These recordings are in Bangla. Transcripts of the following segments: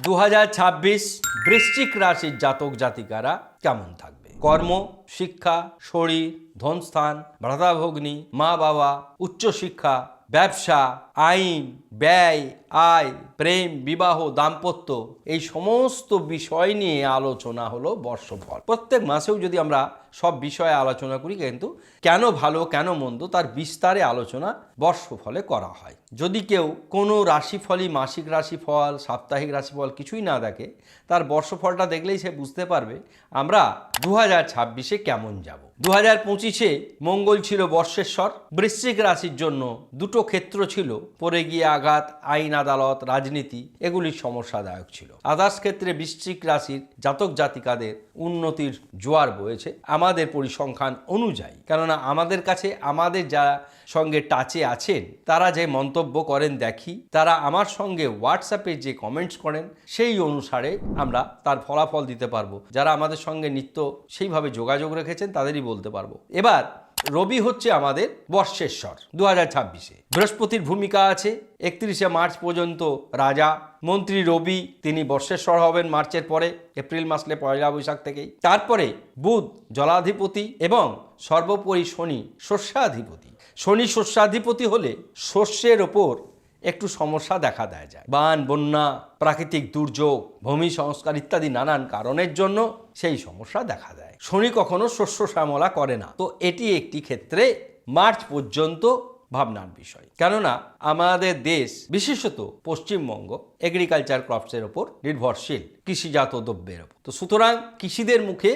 2026 বৃশ্চিক রাশির জাতক জাতিকারা কেমন থাকবে? কর্ম, শিক্ষা, শরীর, ধনস্থান, ভ্রাতাভগ্নী, মা বাবা, উচ্চশিক্ষা, ব্যবসা, আইন, ব্যয়, আয়, প্রেম, বিবাহ, দাম্পত্য, এই সমস্ত বিষয় নিয়ে আলোচনা হলো বর্ষফল। প্রত্যেক মাসেও যদি আমরা সব বিষয়ে আলোচনা করি, কিন্তু কেন ভালো কেন মন্দ তার বিস্তারে আলোচনা বর্ষফলে করা হয়। যদি কেউ কোনো রাশিফলই, মাসিক রাশিফল, সাপ্তাহিক রাশিফল কিছুই না দেখে, তার বর্ষফলটা দেখলেই সে বুঝতে পারবে আমরা 2026-এ কেমন যাব। 2025-এ মঙ্গল ছিল বর্ষেশ্বর। বৃশ্চিক রাশির জন্য দুটো ক্ষেত্র ছিল, পড়ে গিয়ে আঘাত, আইন আদালত, রাজনীতি, এগুলি সমস্যাদায়ক ছিল। আদার্স ক্ষেত্রে বৃশ্চিক রাশির জাতক জাতিকাদের উন্নতির জোয়ার বয়েছে আমাদের পরিসংখ্যান অনুযায়ী। কেননা আমাদের কাছে, আমাদের যারা সঙ্গে টাচে আছেন, তারা যে মন্তব্য করেন দেখি, তারা আমার সঙ্গে হোয়াটসঅ্যাপে যে কমেন্টস করেন, সেই অনুসারে আমরা তার ফলাফল দিতে পারবো। যারা আমাদের সঙ্গে নিত্য সেইভাবে যোগাযোগ রেখেছেন তাদেরই বলতে পারবো। এবার রবি হচ্ছে আমাদের বর্ষেশ্বর 2026-এ। বৃহস্পতির ভূমিকা আছে 31শে মার্চ পর্যন্ত রাজা মন্ত্রী রবি, তিনি বর্ষেশ্বর হবেন মার্চের পরে, এপ্রিল মাসে পয়লা বৈশাখ থেকেই। তারপরে বুধ জলাধিপতি এবং সর্বোপরি শনি শস্যাধিপতি। শনি শস্যাধিপতি হলে শস্যের ওপর একটু সমস্যা দেখা দেয় যায়। বান, বন্যা, প্রাকৃতিক দুর্যোগ, ভূমি সংস্কার ইত্যাদি নানান কারণের জন্য সেই সমস্যা দেখা দেয়। শনি কখনো শস্য শ্যামলা করে না। তো এটি একটি ক্ষেত্রে মার্চ পর্যন্ত ভাবনার বিষয়। কেননা আমাদের দেশ, বিশেষত পশ্চিমবঙ্গ, এগ্রিকালচার ক্রপসের ওপর নির্ভরশীল, কৃষিজাত দ্রব্যের ওপর। তো সুতরাং কৃষিদের মুখে,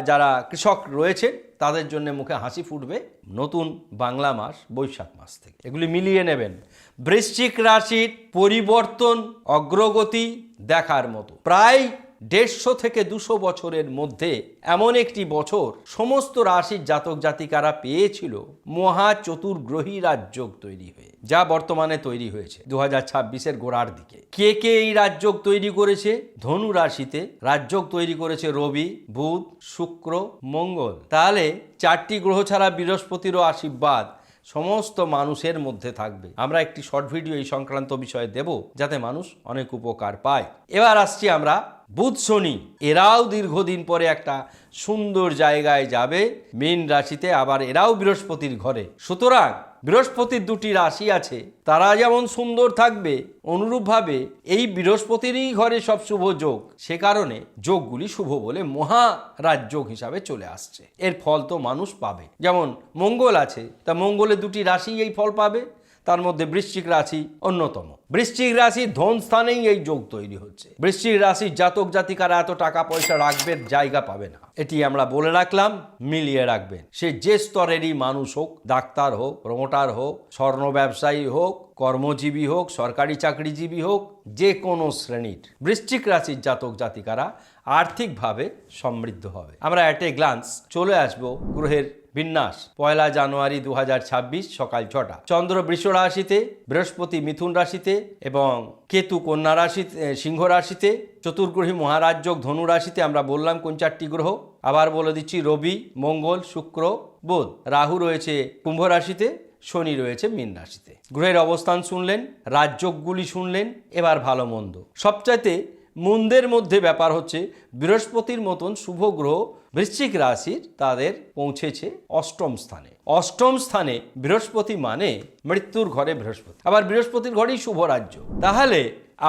যারা কৃষক রয়েছে তাদের জন্য মুখে হাসি ফুটবে নতুন বাংলা মাস বৈশাখ মাস থেকে। এগুলি মিলিয়ে নেবেন। বৃশ্চিক রাশির পরিবর্তন, অগ্রগতি দেখার মতো। প্রায় 150 থেকে 200 বছরের মধ্যে এমন একটি বছর সমস্ত রাশির জাতক জাতিকারা পেয়েছিল মহা চতুর্গ্রহী রাজযোগ তৈরি হয়ে, যা বর্তমানে তৈরি হয়েছে 2026-এর গোড়ার দিকে। কে কে এই রাজযোগ তৈরি করেছে? ধনু রাশিতে রাজযোগ তৈরি করেছে রবি, বুধ, শুক্র, মঙ্গল। তাহলে 4টি গ্রহ ছাড়া বৃহস্পতিরও আশীর্বাদ সমস্ত মানুষের মধ্যে থাকবে। আমরা একটি শর্ট ভিডিও এই সংক্রান্ত বিষয়ে দেব, যাতে মানুষ অনেক উপকার পায়। এবার আসছি আমরা বুধ শনি, এরাও দীর্ঘদিন পরে একটা সুন্দর জায়গায় যাবে, মীন রাশিতে। আবার এরাও বৃহস্পতির ঘরে। সুতরাং বৃহস্পতির দুটি রাশি আছে, তারা যেমন সুন্দর থাকবে, অনুরূপভাবে এই বৃহস্পতিরই ঘরে সব শুভ যোগ। সে কারণে যোগগুলি শুভ বলে মহা রাজযোগ হিসাবে চলে আসছে। এর ফল তো মানুষ পাবে। যেমন মঙ্গল আছে, তা মঙ্গলের দুটি রাশি এই ফল পাবে, তার মধ্যে বৃশ্চিক রাশি অন্যতম। বৃশ্চিক রাশির ধন স্থানেই এই যোগ তৈরি হচ্ছে। বৃশ্চিক রাশির জাতক জাতিকারা এত টাকা পয়সা রাখবেন, জায়গা পাবে না। এটি আমরা বলে রাখলাম, মিলিয়ে রাখবেন। সে যে স্তরেরই মানুষ হোক, ডাক্তার হোক, প্রমোটার হোক, স্বর্ণ ব্যবসায়ী হোক, কর্মজীবী হোক, সরকারি চাকরিজীবী হোক, যে কোনো শ্রেণীর বৃশ্চিক রাশির জাতক জাতিকারা আর্থিকভাবে সমৃদ্ধ হবে। আমরা অ্যাট এ গ্লান্স চলে আসব গ্রহের বিন্যাস। 1 জানুয়ারি 2026 সকাল 6টা চন্দ্র বৃষ রাশিতে, বৃহস্পতি মিথুন রাশিতে এবং কেতু কন্যা রাশিতে, সিংহ রাশিতে। চতুর্গ্রহী মহারাজযোগ ধনু রাশিতে। আমরা বললাম কোন 4টি গ্রহ, আবার বলে দিচ্ছি। রবি, মঙ্গল, শুক্র, বুধ। রাহু রয়েছে কুম্ভ রাশিতে, শনি রয়েছে মীন রাশিতে। গ্রহের অবস্থান শুনলেন, রাজযোগগুলি শুনলেন। এবার ভালো মন্দ। সবচাইতে মন্দের মধ্যে ব্যাপার হচ্ছে বৃহস্পতির মতন শুভ গ্রহ বৃশ্চিক রাশির তাদের পৌঁছেছে 8ম স্থানে। 8ম স্থানে বৃহস্পতি মানে মৃত্যুর ঘরে বৃহস্পতি, আবার বৃহস্পতির ঘরেই শুভ রাজ্য। তাহলে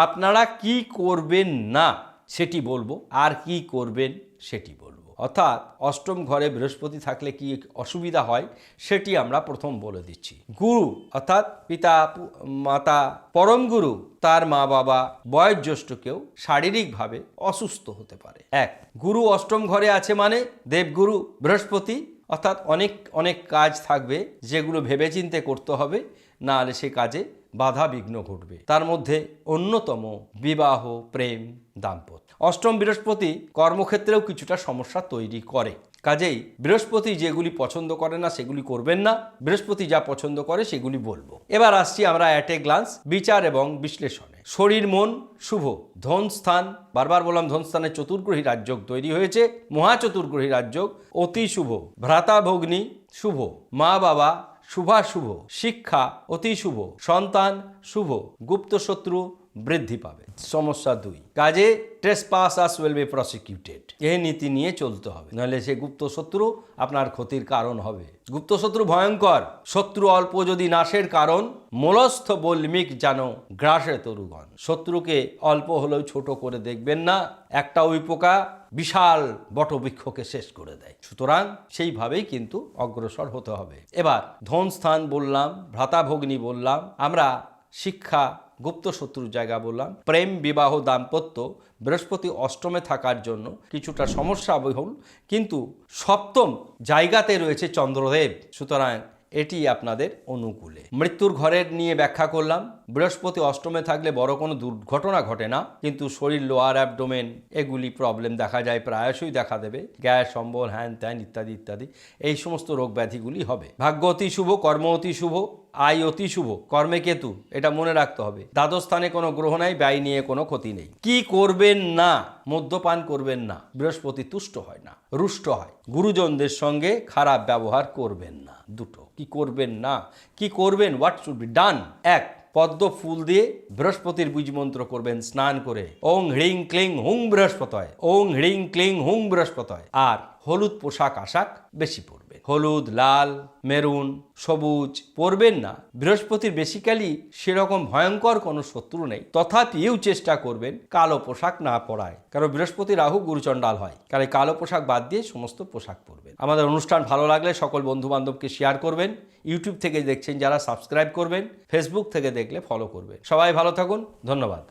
আপনারা কি করবেন না সেটি বলবো, আর কি করবেন সেটি বলবো। অর্থাৎ 8ম ঘরে বৃহস্পতি থাকলে কি অসুবিধা হয় সেটি আমরা প্রথম বলে দিচ্ছি। গুরু অর্থাৎ পিতা মাতা, পরম গুরু, তার মা বাবা, বয়োজ্যেষ্ঠ কেউ শারীরিকভাবে অসুস্থ হতে পারে। গুরু 8ম ঘরে আছে মানে দেবগুরু বৃহস্পতি, অর্থাৎ অনেক অনেক কাজ থাকবে যেগুলো ভেবেচিন্তে করতে হবে, না হলে সে কাজে বাধা বিঘ্ন ঘটবে। তার মধ্যে অন্যতম বিবাহ, প্রেম, দাম্পত্য। 8ম বৃহস্পতি কর্মক্ষেত্রেও কিছুটা সমস্যা তৈরি করে। কাজেই বৃহস্পতি যেগুলি পছন্দ করে না সেগুলি করবেন না, বৃহস্পতি যা পছন্দ করে সেগুলি বলবো। এবার আসছি আমরা অ্যাট এ গ্লান্স বিচার এবং বিশ্লেষণে। শরীর মন শুভ, ধন স্থান, বারবার বললাম ধন স্থানে চতুর্গ্রহী রাজযোগ তৈরি হয়েছে, মহা চতুর্গ্রহী রাজযোগ অতি শুভ। ভ্রাতা ভগ্নী শুভ, মা বাবা শুভাশুভ, শিক্ষা অতি শুভ, সন্তান শুভ, গুপ্ত শত্রু বৃদ্ধি পাবে। সমস্যা 2, কাজে ট্রেসপাসার্স উইল বি প্রসিকিউটেড। এই নীতি নিয়ে চলতে হবে, নাহলে সে গুপ্ত শত্রু আপনার ক্ষতির কারণ হবে। গুপ্ত শত্রু ভয়ঙ্কর, শত্রু অল্প যদি নাশের কারণ, মূলস্থ বল্মিক যেন গ্রাসে তরুগণ। শত্রুকে অল্প হলেও ছোট করে দেখবেন না, একটা ওই পোকা বিশাল বটবৃক্ষকে শেষ করে দেয়। সুতরাং সেইভাবেই কিন্তু অগ্রসর হতে হবে। এবার ধন স্থান বললাম, ভ্রাতাভগ্নী বললাম, আমরা শিক্ষা, গুপ্ত শত্রুর জায়গা বললাম, প্রেম, বিবাহ, দাম্পত্য বৃহস্পতি অষ্টমে থাকার জন্য কিছুটা সমস্যা বহুল, কিন্তু সপ্তম জায়গাতে রয়েছে চন্দ্রদেব, সুতরাং এটি আপনাদের অনুকূলে। মৃত্যুর ঘরের নিয়ে ব্যাখ্যা করলাম। বৃহস্পতি অষ্টমে থাকলে বড় কোনো দুর্ঘটনা ঘটে না, কিন্তু শরীর, লোয়ার অ্যাবডোমেন এগুলি প্রবলেম দেখা যায়, প্রায়শই দেখা দেবে। গ্যাস, অম্বল, হ্যান ত্যান ইত্যাদি ইত্যাদি এই সমস্ত রোগ ব্যাধিগুলি হবে। ভাগ্য অতি শুভ, কর্ম অতি শুভ, আয় অতি শুভ, কর্মে কেতু, এটা মনে রাখতে হবে। দ্বাদশ স্থানে কোনো গ্রহ নাই, ব্যয় নিয়ে কোনো ক্ষতি নেই। কি করবেন না? মদ্যপান করবেন না, বৃহস্পতি তুষ্ট হয় না, রুষ্ট হয়। গুরুজনদের সঙ্গে খারাপ ব্যবহার করবেন না। দুটো কি করবেন না, কি করবেন, হোয়াট শুড বি ডান। 1, পদ্ম ফুল দিয়ে বৃহস্পতির বীজ মন্ত্র করবেন স্নান করে, ওং হ্রিং ক্লিং হুং বৃহস্পতয়, ওং হ্রিং ক্লিং হুং বৃহস্পতয়। আর হলুদ পোশাক আশাক বেশি পরবেন, হলুদ, লাল, মেরুন, সবুজ পরবেন না। বৃহস্পতির বেসিক্যালি সেরকম ভয়ঙ্কর কোনো শত্রু নেই, তথাপিও চেষ্টা করবেন কালো পোশাক না পরায়, কারণ বৃহস্পতি রাহু গুরুচণ্ডাল হয়, কারণ কালো পোশাক বাদ দিয়ে সমস্ত পোশাক পরবেন। আমাদের অনুষ্ঠান ভালো লাগলে সকল বন্ধু বান্ধবকে শেয়ার করবেন। ইউটিউব থেকে দেখছেন যারা সাবস্ক্রাইব করবেন, ফেসবুক থেকে দেখলে ফলো করবেন। সবাই ভালো থাকুন, ধন্যবাদ।